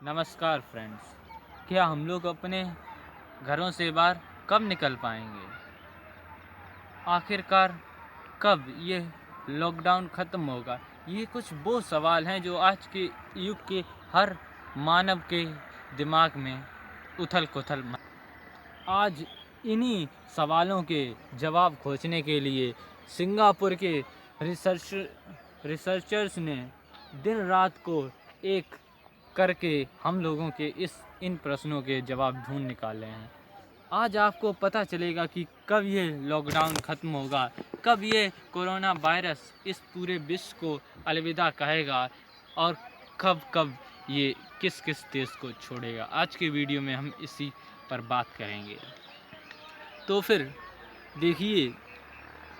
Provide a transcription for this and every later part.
नमस्कार फ्रेंड्स। क्या हम लोग अपने घरों से बाहर कब निकल पाएंगे? आखिरकार कब ये लॉकडाउन ख़त्म होगा? ये कुछ वो सवाल हैं जो आज के युग के हर मानव के दिमाग में उथल-पुथल आज इन्हीं सवालों के जवाब खोजने के लिए सिंगापुर के रिसर्चर्स ने दिन रात को एक करके हम लोगों के इन प्रश्नों के जवाब ढूंढ निकाले हैं। आज आपको पता चलेगा कि कब ये लॉकडाउन ख़त्म होगा, कब ये कोरोना वायरस इस पूरे विश्व को अलविदा कहेगा और कब कब ये किस किस देश को छोड़ेगा। आज के वीडियो में हम इसी पर बात करेंगे। तो फिर देखिए,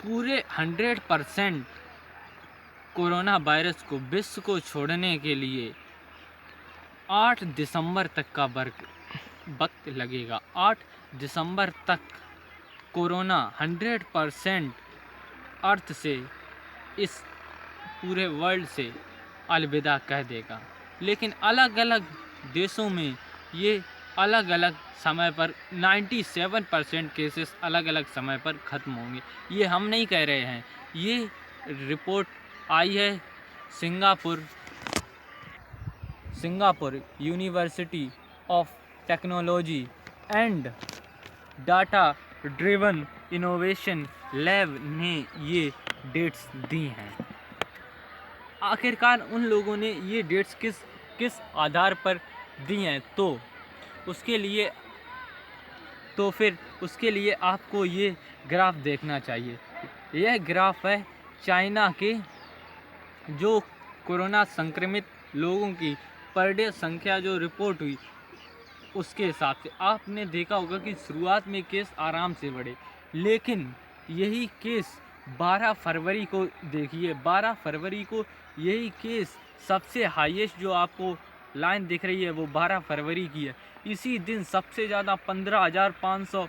पूरे 100% कोरोना वायरस को विश्व को छोड़ने के लिए 8 दिसंबर तक का वक्त लगेगा। 8 दिसंबर तक कोरोना 100% अर्थ से, इस पूरे वर्ल्ड से अलविदा कह देगा। लेकिन अलग अलग देशों में ये अलग अलग समय पर 97% केसेस अलग अलग समय पर ख़त्म होंगे। ये हम नहीं कह रहे हैं, ये रिपोर्ट आई है Singapore university of technology and data driven innovation lab ने ये डेट्स दी हैं। आखिरकार उन लोगों ने ये डेट्स किस आधार पर दी हैं? उसके लिए आपको ये ग्राफ देखना चाहिए। यह ग्राफ है चाइना के जो कोरोना संक्रमित लोगों की पर डे संख्या जो रिपोर्ट हुई उसके हिसाब से। आपने देखा होगा कि शुरुआत में केस आराम से बढ़े, लेकिन यही केस 12 फरवरी को देखिए, 12 फरवरी को यही केस सबसे हाईएस्ट जो आपको लाइन दिख रही है वो 12 फरवरी की है। इसी दिन सबसे ज़्यादा 15,500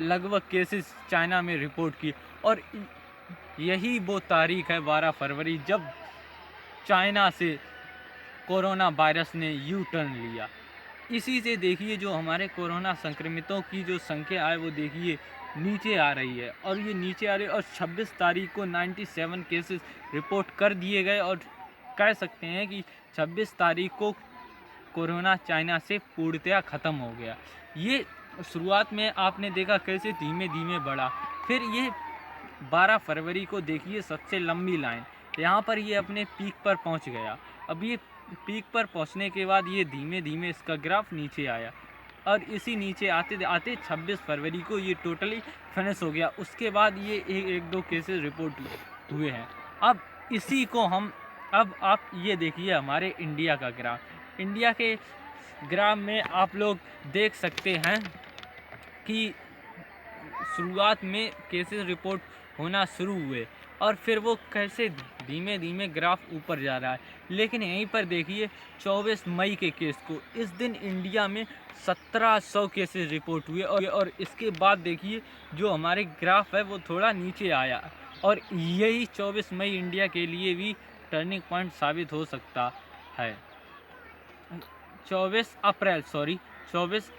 लगभग केसेस चाइना में रिपोर्ट की, और यही वो तारीख है 12 फरवरी जब चाइना से कोरोना वायरस ने यू टर्न लिया। इसी से देखिए जो हमारे कोरोना संक्रमितों की जो संख्या है वो देखिए नीचे आ रही है, और ये नीचे आ रही है, और 26 तारीख को 97 केसेस रिपोर्ट कर दिए गए, और कह सकते हैं कि 26 तारीख को कोरोना चाइना से पूर्णतया ख़त्म हो गया। ये शुरुआत में आपने देखा कैसे धीमे धीमे बढ़ा, फिर ये 12 फरवरी को देखिए सबसे लंबी लाइन, यहाँ पर ये अपने पीक पर पहुँच गया। अब ये पीक पर पहुँचने के बाद ये धीमे धीमे इसका ग्राफ नीचे आया, और इसी नीचे आते आते 26 फरवरी को ये टोटली फिनिश हो गया। उसके बाद ये एक दो केसेस रिपोर्ट हुए हैं। अब इसी को अब आप ये देखिए हमारे इंडिया का ग्राफ। इंडिया के ग्राफ में आप लोग देख सकते हैं कि शुरुआत में केसेस रिपोर्ट होना शुरू हुए, और फिर वो कैसे धीमे धीमे ग्राफ ऊपर जा रहा है। लेकिन यहीं पर देखिए 24 मई के केस को, इस दिन इंडिया में 1700 केसेस रिपोर्ट हुए, और इसके बाद देखिए जो हमारे ग्राफ है वो थोड़ा नीचे आया, और यही 24 मई इंडिया के लिए भी टर्निंग पॉइंट साबित हो सकता है। 24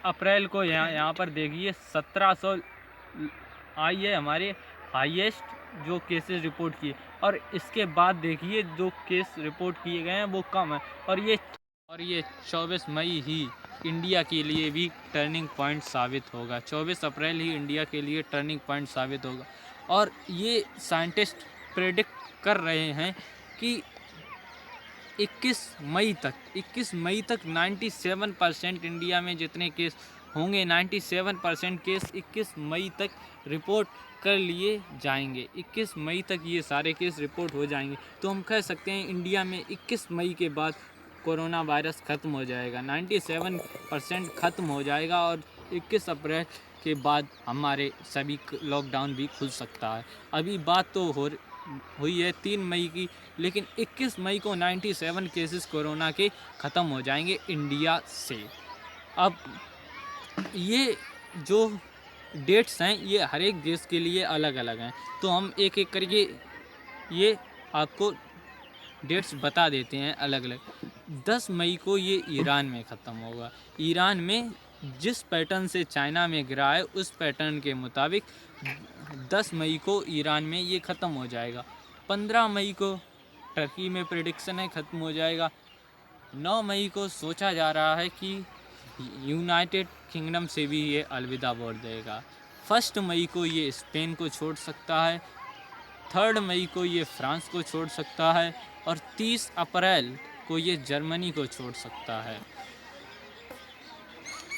अप्रैल को यहाँ पर देखिए 1700 आई है हमारे हाईएस्ट जो केसेस रिपोर्ट किए, और इसके बाद देखिए जो केस रिपोर्ट किए गए हैं वो कम है, और ये 24 मई ही इंडिया के लिए भी टर्निंग पॉइंट साबित होगा। 24 अप्रैल ही इंडिया के लिए टर्निंग पॉइंट साबित होगा, और ये साइंटिस्ट प्रेडिक्ट कर रहे हैं कि 21 मई तक 97% इंडिया में जितने केस होंगे 97% केस 21 मई तक रिपोर्ट कर लिए जाएंगे। 21 मई तक ये सारे केस रिपोर्ट हो जाएंगे। तो हम कह सकते हैं इंडिया में 21 मई के बाद कोरोना वायरस ख़त्म हो जाएगा, 97% ख़त्म हो जाएगा, और 21 अप्रैल के बाद हमारे सभी लॉकडाउन भी खुल सकता है। अभी बात तो हुई है 3 मई की, लेकिन 21 मई को 97 केसेस कोरोना के ख़त्म हो जाएंगे इंडिया से। अब ये जो डेट्स हैं ये हर एक देश के लिए अलग अलग हैं, तो हम एक एक करके ये आपको डेट्स बता देते हैं अलग अलग। 10 मई को ये ईरान में ख़त्म होगा। ईरान में जिस पैटर्न से चाइना में गिरा है उस पैटर्न के मुताबिक 10 मई को ईरान में ये ख़त्म हो जाएगा। 15 मई को टर्की में प्रेडिक्शन है ख़त्म हो जाएगा। 9 मई को सोचा जा रहा है कि यूनाइटेड किंगडम से भी ये अलविदा बोल देगा। 1 मई को ये स्पेन को छोड़ सकता है। 3 मई को ये फ्रांस को छोड़ सकता है और 30 अप्रैल को ये जर्मनी को छोड़ सकता है।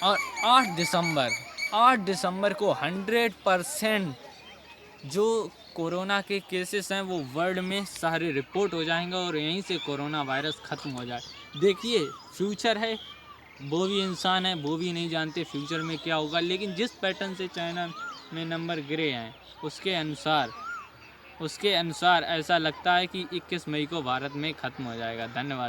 और 8 दिसंबर को 100% जो कोरोना के केसेस हैं वो वर्ल्ड में सारे रिपोर्ट हो जाएंगे और यहीं से कोरोना वायरस ख़त्म हो जाए। देखिए, फ्यूचर है, वो भी इंसान है, वो भी नहीं जानते फ्यूचर में क्या होगा, लेकिन जिस पैटर्न से चाइना में नंबर गिरे हैं उसके अनुसार ऐसा लगता है कि 21 मई को भारत में ख़त्म हो जाएगा। धन्यवाद।